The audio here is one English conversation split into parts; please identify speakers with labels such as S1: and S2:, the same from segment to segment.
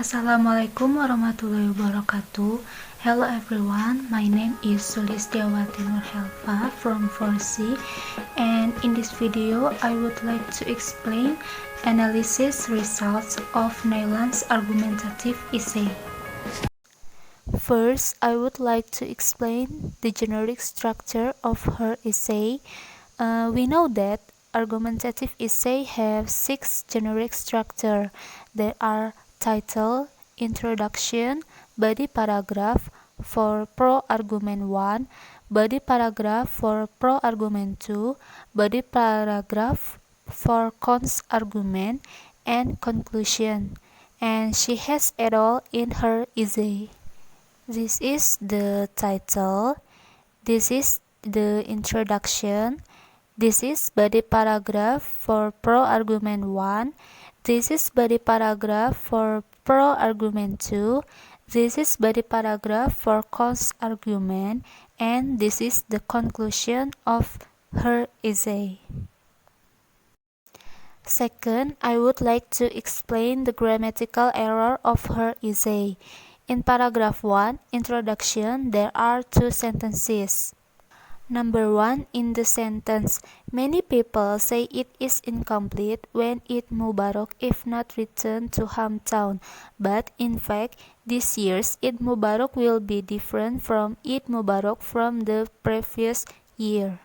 S1: Assalamualaikum warahmatullahi wabarakatuh. Hello everyone, my name is Sulistiawati Nurhelfa from 4C, and in this video I would like to explain analysis results of Nayland's argumentative essay. First, I would like to explain the generic structure of her essay. We know that argumentative essay have 6 generic structure. There are title, introduction, body paragraph for pro-argument 1, body paragraph for pro-argument 2, body paragraph for cons-argument, and conclusion. And she has it all in her essay. This is the title, this is the introduction, this is body paragraph for pro-argument 1, this is body paragraph for pro-argument 2, this is body paragraph for cons-argument, and this is the conclusion of her essay. Second, I would like to explain the grammatical error of her essay. In paragraph 1, introduction, there are 2 sentences. Number 1, in the sentence, many people say it is incomplete when Eid Mubarak if not returned to hometown, but in fact, this year's Eid Mubarak will be different from Eid Mubarak from the previous year.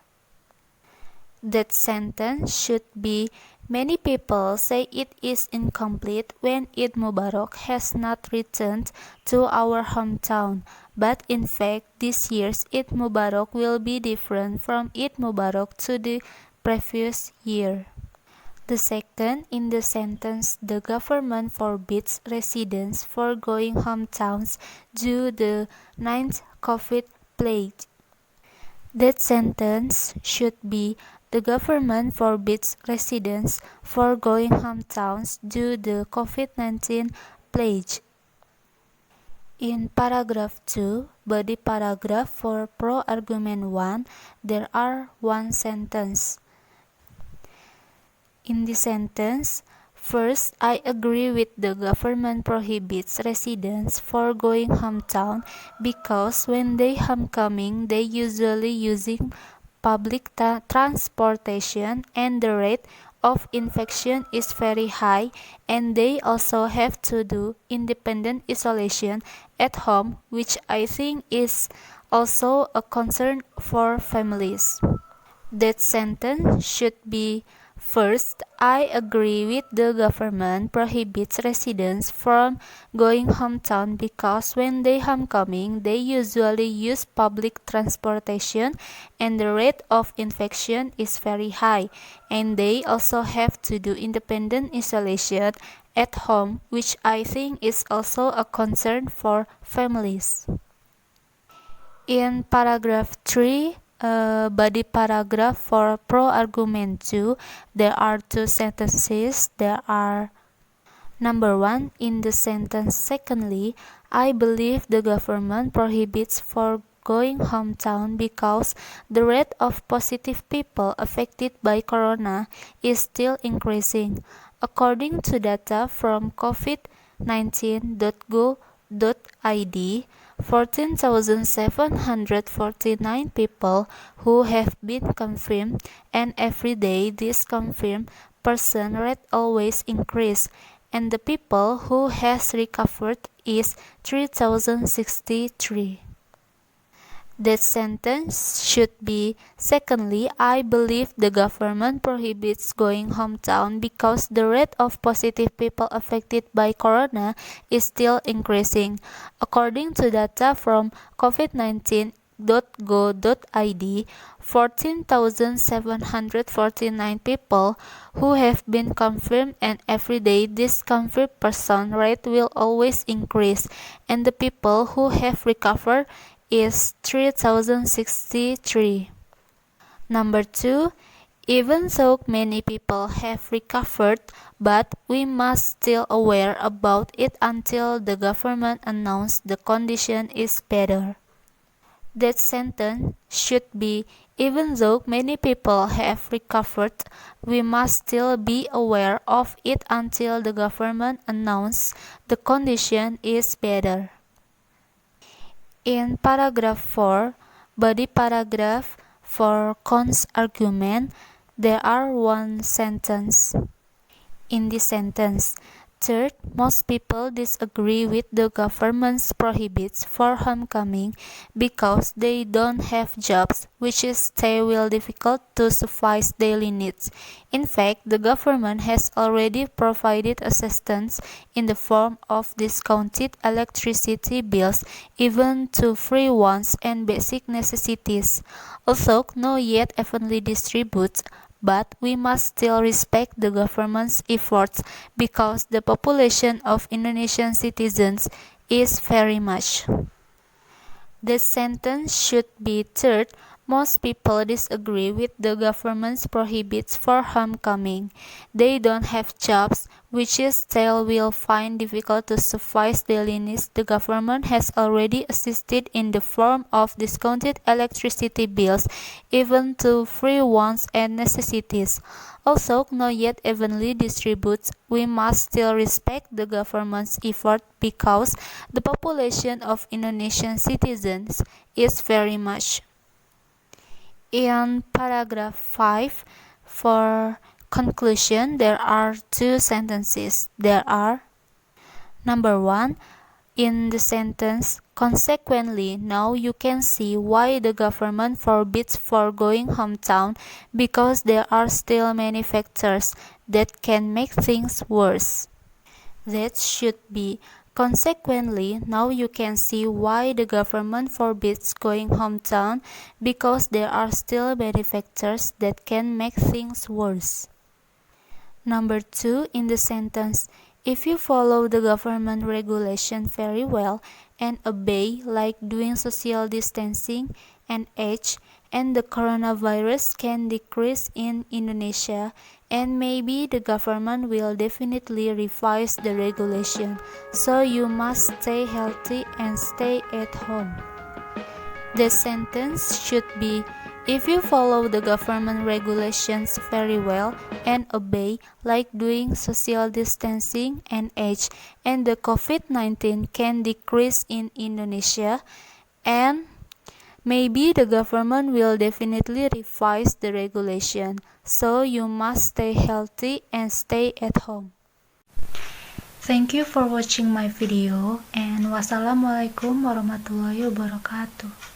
S1: That sentence should be, many people say it is incomplete when Eid Mubarak has not returned to our hometown, but in fact this year's Eid Mubarak will be different from Eid Mubarak to the previous year. The second, in the sentence, the government forbids residents for going hometowns due the 9th COVID plague. That sentence should be, the government forbids residents for going hometowns due the COVID-19 plague. In paragraph 2, body paragraph for pro-argument 1, there are 1 sentence. In the sentence, first, I agree with the government prohibits residents for going hometown because when they homecoming, they usually using public transportation and the rate of infection is very high, and they also have to do independent isolation at home, which I think is also a concern for families. That sentence should be, first, I agree with the government prohibits residents from going hometown because when they homecoming, they usually use public transportation and the rate of infection is very high, and they also have to do independent isolation at home, which I think is also a concern for families. In paragraph 3, body paragraph for pro-argument 2, there are 2 sentences. There are, number 1, in the sentence, secondly, I believe the government prohibits for going hometown because the rate of positive people affected by corona is still increasing. According to data from covid19.go.id, 14,749 people who have been confirmed, and every day this confirmed person rate always increase, and the people who has recovered is 3,063. That sentence should be, secondly, I believe the government prohibits going hometown because the rate of positive people affected by corona is still increasing. According to data from covid19.go.id, 14,749 people who have been confirmed, and every day this confirmed person rate will always increase, and the people who have recovered is 3,063. Number 2, even though many people have recovered, but we must still aware about it until the government announce the condition is better. That sentence should be, even though many people have recovered, we must still be aware of it until the government announces the condition is better. In paragraph 4, body paragraph for Con's argument, there are one sentence. In this sentence, third, most people disagree with the government's prohibits for homecoming because they don't have jobs, which is they will difficult to suffice daily needs. In fact, the government has already provided assistance in the form of discounted electricity bills, even to free ones and basic necessities. Although not yet evenly distributed, but we must still respect the government's efforts because the population of Indonesian citizens is very much. The sentence should be third, most people disagree with the government's prohibits for homecoming. They don't have jobs, which is they will find difficult to suffice daily needs. The government has already assisted in the form of discounted electricity bills, even to free wants and necessities. Also, not yet evenly distributed, we must still respect the government's effort because the population of Indonesian citizens is very much. In paragraph 5, for conclusion, there are two sentences. There are, number 1, in the sentence, consequently, now you can see why the government forbids for going hometown because there are still many factors that can make things worse. That should be, consequently, now you can see why the government forbids going hometown because there are still many factors that can make things worse. Number 2, in the sentence, if you follow the government regulation very well and obey, like doing social distancing and age, and the coronavirus can decrease in Indonesia, and maybe the government will definitely revise the regulation, so you must stay healthy and stay at home. The sentence should be, if you follow the government regulations very well and obey, like doing social distancing and age, and the COVID-19 can decrease in Indonesia, and maybe the government will definitely revise the regulation, so you must stay healthy and stay at home. Thank you for watching my video, and wassalamualaikum warahmatullahi wabarakatuh.